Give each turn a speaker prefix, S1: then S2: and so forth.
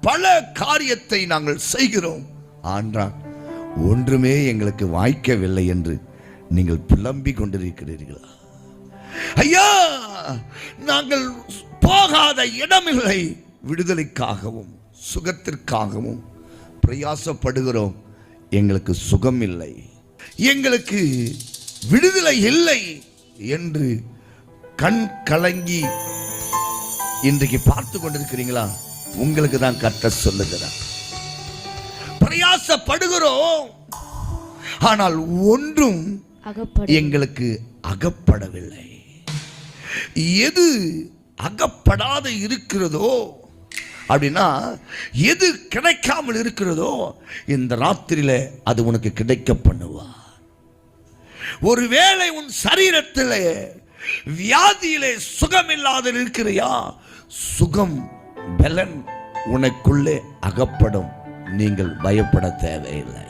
S1: பல காரியத்தை நாங்கள் செய்கிறோம், ஆனால் ஒன்றுமே எங்களுக்கு வாய்க்கவில்லை என்று நீங்கள் புலம்பிக் கொண்டிருக்கிறீர்களா? ஐயா, நாங்கள் போகாத இடமில்லை, விடுதலைக்காகவும் சுகத்திற்காகவும் பிரயாசப்படுகிறோம், எங்களுக்கு சுகம் இல்லை, எங்களுக்கு விடுதலை இல்லை என்று கண் கலங்கி இன்றைக்கு பார்த்து கொண்டிருக்கிறீங்களா? உங்களுக்கு தான் கர்த்தர் சொல்லுகிறார், பிரயாசப்படுகிறோம், ஆனால் ஒன்றும் எங்களுக்கு அகப்படவில்லை. எது அகப்படாத இருக்கிறதோ அப்படின்னா, எது கிடைக்காமல் இருக்கிறதோ இந்த ராத்திரியில அது உனக்கு கிடைக்க பண்ணுவா. ஒருவேளை உன் சரீரத்திலே வியாதியிலே சுகம் இல்லாத இருக்கிறியா, சுகம் பலன் உனக்குள்ளே அகப்படும். நீங்கள் பயப்பட தேவையில்லை.